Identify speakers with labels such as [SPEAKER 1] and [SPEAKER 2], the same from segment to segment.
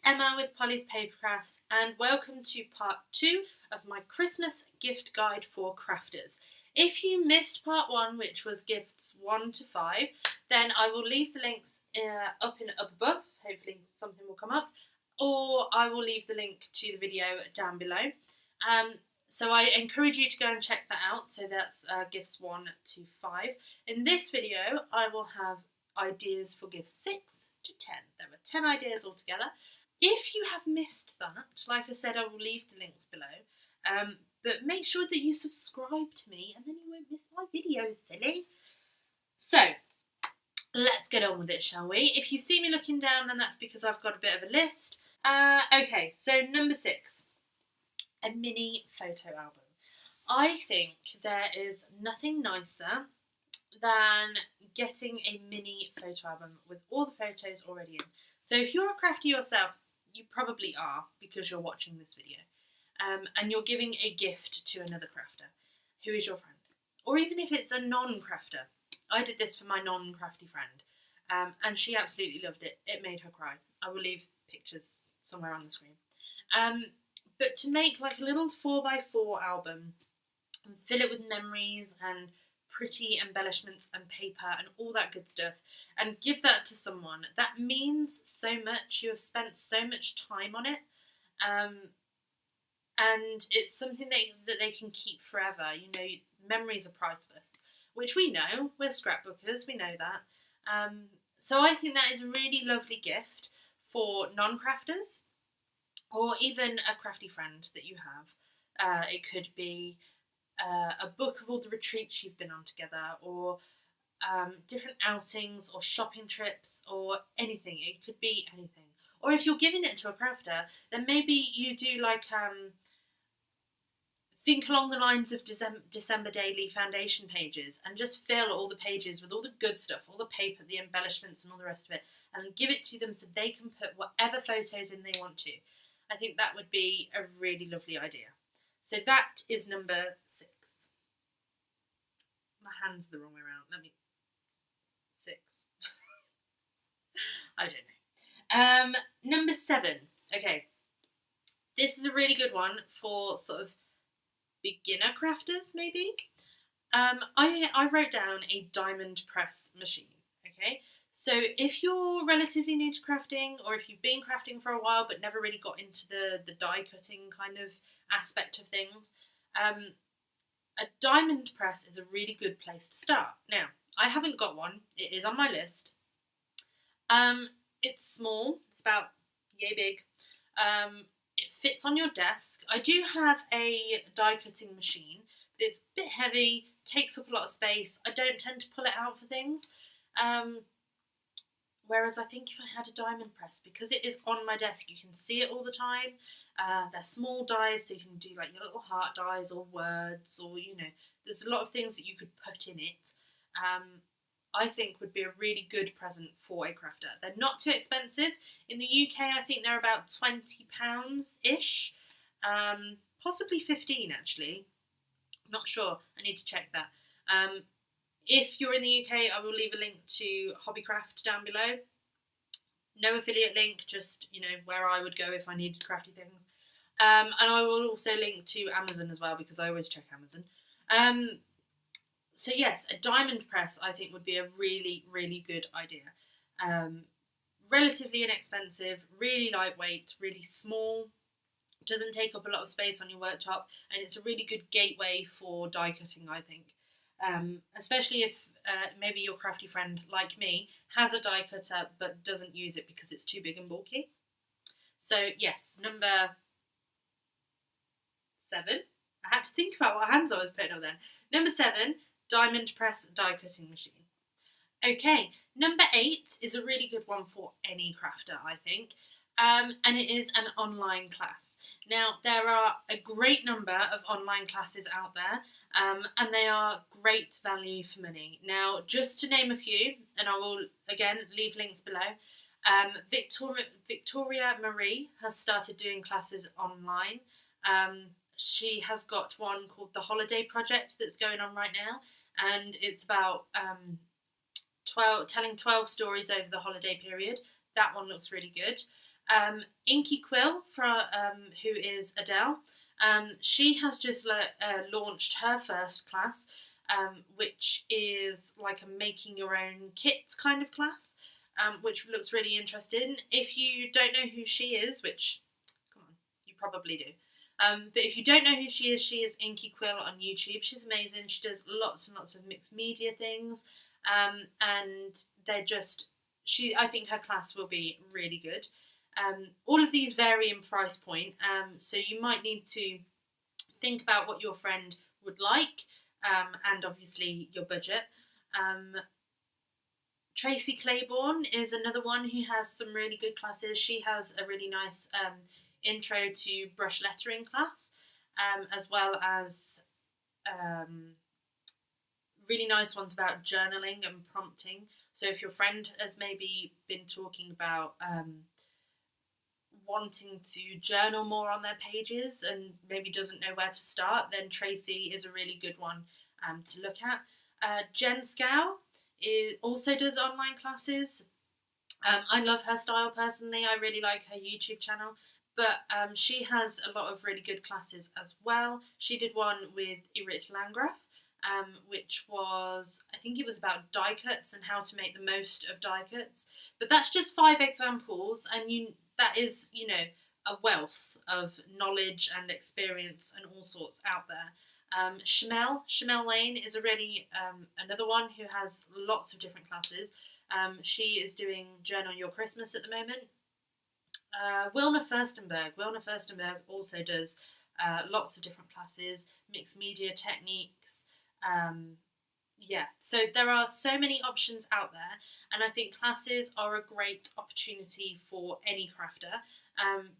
[SPEAKER 1] Emma with Polly's Paper Crafts, and welcome to part 2 of my Christmas gift guide for crafters. If you missed part 1, which was gifts 1 to 5, then I will leave the links up above. Hopefully something will come up, or I will leave the link to the video down below. So I encourage you to go and check that out. So that's gifts 1 to 5. In this video, I will have ideas for gifts 6 to 10. There are 10 ideas altogether. If you have missed that, like I said, I will leave the links below. But make sure that you subscribe to me, and then you won't miss my videos, silly. So, let's get on with it, shall we? If you see me looking down, then that's because I've got a bit of a list. Okay, so number 6, a mini photo album. I think there is nothing nicer than getting a mini photo album with all the photos already in. So if you're a crafter yourself, you probably are, because you're watching this video, and you're giving a gift to another crafter who is your friend, or even if it's a non-crafter. I did this for my non-crafty friend, and she absolutely loved it. It made her cry. I will leave pictures somewhere on the screen. But to make like a little 4x4 album and fill it with memories and pretty embellishments and paper and all that good stuff, and give that to someone, that means so much. You have spent so much time on it, and it's something that they can keep forever. You know, memories are priceless, which we know. We're scrapbookers, we know that. So I think that is a really lovely gift for non-crafters, or even a crafty friend that you have. It could be a book of all the retreats you've been on together, or different outings or shopping trips, or anything. It could be anything. Or if you're giving it to a crafter, then maybe you do like think along the lines of December daily foundation pages, and just fill all the pages with all the good stuff, all the paper, the embellishments and all the rest of it, and give it to them so they can put whatever photos in they want to. I think that would be a really lovely idea. So that is number 6. My hand's the wrong way around. 6. I don't know. Number 7. Okay. This is a really good one for sort of beginner crafters, maybe. I wrote down a diamond press machine. Okay. So if you're relatively new to crafting, or if you've been crafting for a while but never really got into the die cutting kind of aspect of things, a diamond press is a really good place to start. Now, I haven't got one. It is on my list. It's small. It's about yay big. It fits on your desk. I do have a die cutting machine, but it's a bit heavy, takes up a lot of space. I don't tend to pull it out for things. Whereas I think if I had a diamond press, because it is on my desk, you can see it all the time. They're small dies, so you can do like your little heart dies or words, or there's a lot of things that you could put in it. I think would be a really good present for a crafter. They're not too expensive. In the UK, I think they're about £20-ish, possibly 15 actually. I'm not sure. I need to check that. If you're in the UK, I will leave a link to Hobbycraft down below. No affiliate link, just where I would go if I needed crafty things. And I will also link to Amazon as well, because I always check Amazon. So yes, a diamond press I think would be a really, really good idea. Relatively inexpensive, really lightweight, really small, doesn't take up a lot of space on your worktop, and it's a really good gateway for die cutting, I think. Especially if maybe your crafty friend, like me, has a die cutter but doesn't use it because it's too big and bulky. So yes, number 7. I had to think about what hands I was putting up then. Number 7, diamond press die cutting machine. Okay, number 8 is a really good one for any crafter, I think, and it is an online class. Now, there are a great number of online classes out there, and they are great value for money. Now, just to name a few, and I will, again, leave links below, Victoria Marie has started doing classes online. She has got one called The Holiday Project that's going on right now, and it's about telling 12 stories over the holiday period. That one looks really good. Inky Quill, who is Adele, she has just launched her first class, which is like a making your own kit kind of class, which looks really interesting. If you don't know who she is, which, come on, you probably do. But if you don't know who she is Inky Quill on YouTube. She's amazing. She does lots and lots of mixed media things, and they're just, I think her class will be really good. All of these vary in price point, so you might need to think about what your friend would like, and obviously your budget. Tracy Claiborne is another one who has some really good classes. She has a really nice intro to brush lettering class, as well as really nice ones about journaling and prompting. So if your friend has maybe been talking about wanting to journal more on their pages and maybe doesn't know where to start, then Tracy is a really good one to look at. Jen Scow also does online classes. I love her style personally. I really like her YouTube channel, but she has a lot of really good classes as well. She did one with Irit Landgraf, which was, I think it was about die cuts and how to make the most of die cuts. But that's just 5 examples, and that is, a wealth of knowledge and experience and all sorts out there. Shamel Lane is a really another one who has lots of different classes. She is doing Journal Your Christmas at the moment. Wilna Furstenberg also does lots of different classes, mixed media techniques. So there are so many options out there, and I think classes are a great opportunity for any crafter,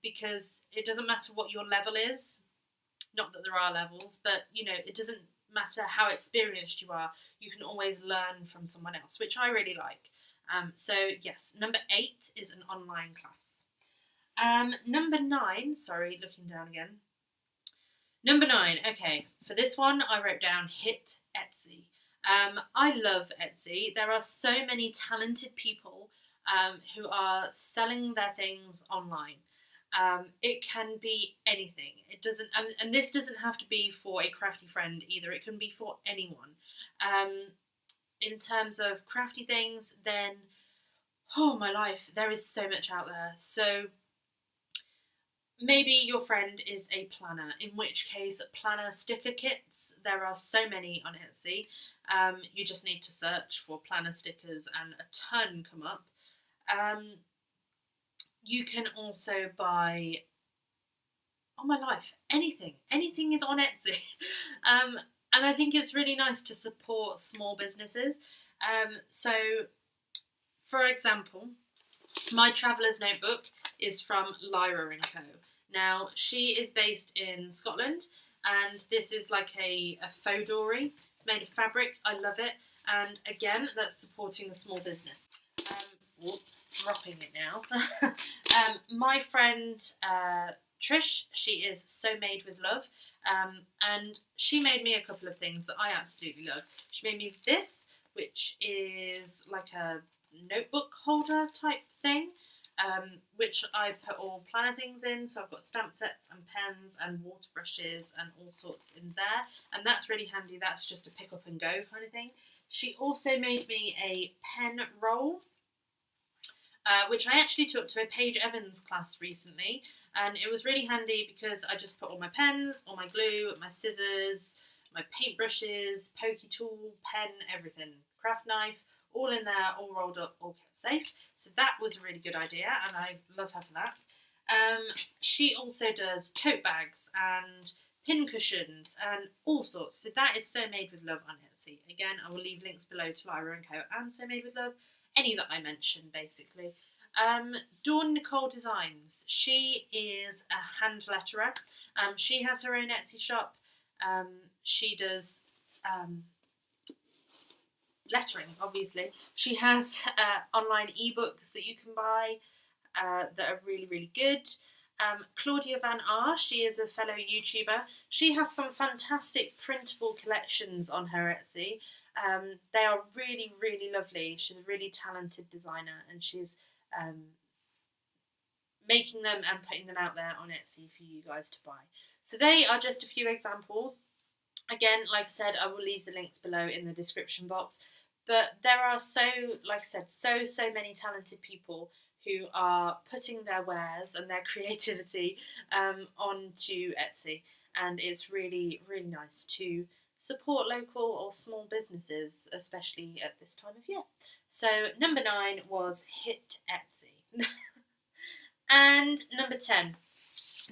[SPEAKER 1] because it doesn't matter what your level is. Not that there are levels, but it doesn't matter how experienced you are. You can always learn from someone else, which I really like. So yes, number 8 is an online class. Number 9, sorry, looking down again. Number 9, okay, for this one I wrote down hit Etsy. I love Etsy. There are so many talented people who are selling their things online. It can be anything. It doesn't, and this doesn't have to be for a crafty friend either. It can be for anyone. In terms of crafty things, then, oh my life, there is so much out there. So maybe your friend is a planner, in which case planner sticker kits, there are so many on Etsy. You just need to search for planner stickers and a ton come up. You can also buy, oh my life, anything. Anything is on Etsy. And I think it's really nice to support small businesses. So, for example, my Traveller's Notebook is from Lyra & Co. Now, she is based in Scotland, and this is like a faux dory. It's made of fabric. I love it. And again, that's supporting a small business. Dropping it now. My friend Trish, she is so made with love, and she made me a couple of things that I absolutely love. She made me this, which is like a notebook holder type thing, which I put all planner things in. So I've got stamp sets and pens and water brushes and all sorts in there, and that's really handy. That's just a pick up and go kind of thing. She also made me a pen roll, which I actually took to a Paige Evans class recently, and it was really handy because I just put all my pens, all my glue, my scissors, my paintbrushes, pokey tool, pen, everything, craft knife, all in there, all rolled up, all kept safe. So that was a really good idea, and I love her for that. She also does tote bags and pin cushions and all sorts. So that is So Made with Love on Etsy. Again, I will leave links below to Lyra & Co. and So Made with Love. Any that I mentioned, basically. Dawn Nicole Designs. She is a hand letterer. She has her own Etsy shop. She does lettering, obviously. She has online ebooks that you can buy that are really, really good. Claudia Van R, she is a fellow YouTuber. She has some fantastic printable collections on her Etsy. They are really, really lovely. She's a really talented designer, and she's making them and putting them out there on Etsy for you guys to buy. So they are just a few examples. Again, like I said, I will leave the links below in the description box. But there are like I said, so many talented people who are putting their wares and their creativity onto Etsy. And it's really, really nice to support local or small businesses, especially at this time of year. So number 9 was hit Etsy. And number 10.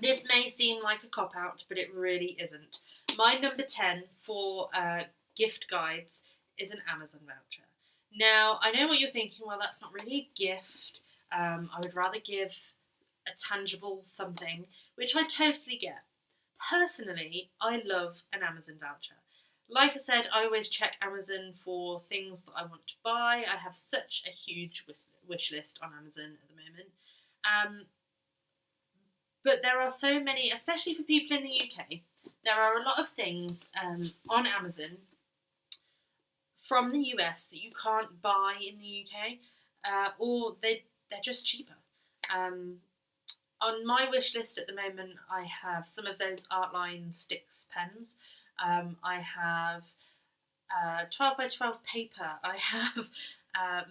[SPEAKER 1] This may seem like a cop-out, but it really isn't. My number 10 for gift guides is an Amazon voucher. Now, I know what you're thinking, well, that's not really a gift. I would rather give a tangible something, which I totally get. Personally, I love an Amazon voucher. Like I said, I always check Amazon for things that I want to buy. I have such a huge wish list on Amazon at the moment. But there are so many, especially for people in the UK, there are a lot of things on Amazon from the US that you can't buy in the UK, or they're just cheaper. On my wish list at the moment, I have some of those Artline Sticks pens. I have 12 by 12 paper. I have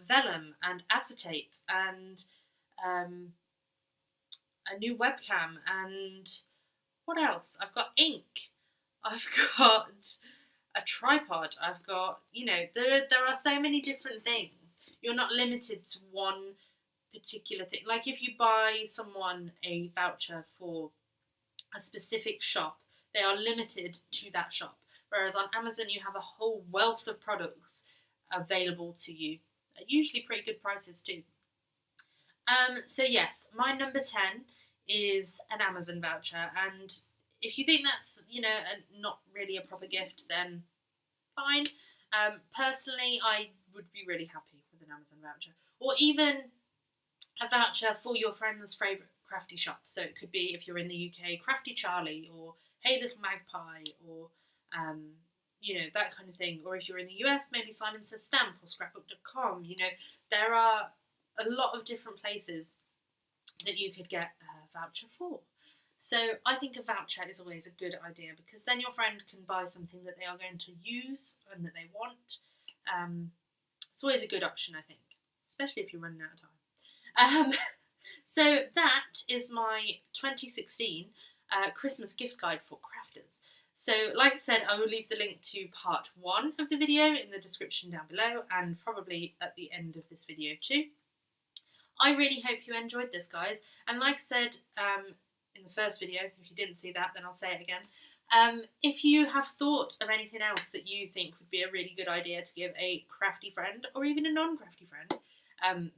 [SPEAKER 1] vellum and acetate and a new webcam, and what else? I've got ink. I've got a tripod. I've got, there are so many different things. You're not limited to one particular thing. Like if you buy someone a voucher for a specific shop, they are limited to that shop. Whereas on Amazon, you have a whole wealth of products available to you, at usually pretty good prices too. So yes, my number 10 is an Amazon voucher, and if you think that's, not really a proper gift, then fine. Personally, I would be really happy with an Amazon voucher, or even a voucher for your friend's favourite crafty shop. So it could be, if you're in the UK, Crafty Charlie, or Hey Little Magpie, or that kind of thing. Or if you're in the US, maybe Simon Says Stamp or Scrapbook.com. There are a lot of different places that you could get a voucher for. So I think a voucher is always a good idea, because then your friend can buy something that they are going to use and that they want. It's always a good option, I think, especially if you're running out of time. So that is my 2016 Christmas gift guide for crafters. So like I said, I will leave the link to part 1 of the video in the description down below, and probably at the end of this video too. I really hope you enjoyed this, guys. And like I said in the first video, if you didn't see that, then I'll say it again. If you have thought of anything else that you think would be a really good idea to give a crafty friend, or even a non-crafty friend,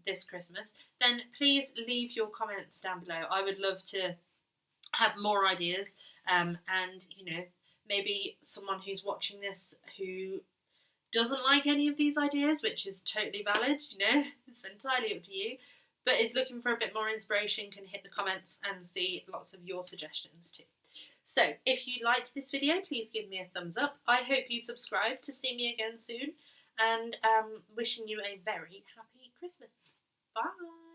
[SPEAKER 1] this Christmas, then please leave your comments down below. I would love to have more ideas, and maybe someone who's watching this who doesn't like any of these ideas, which is totally valid, it's entirely up to you, but is looking for a bit more inspiration, can hit the comments and see lots of your suggestions too. So if you liked this video, please give me a thumbs up. I hope you subscribe to see me again soon, and wishing you a very happy Christmas. Bye!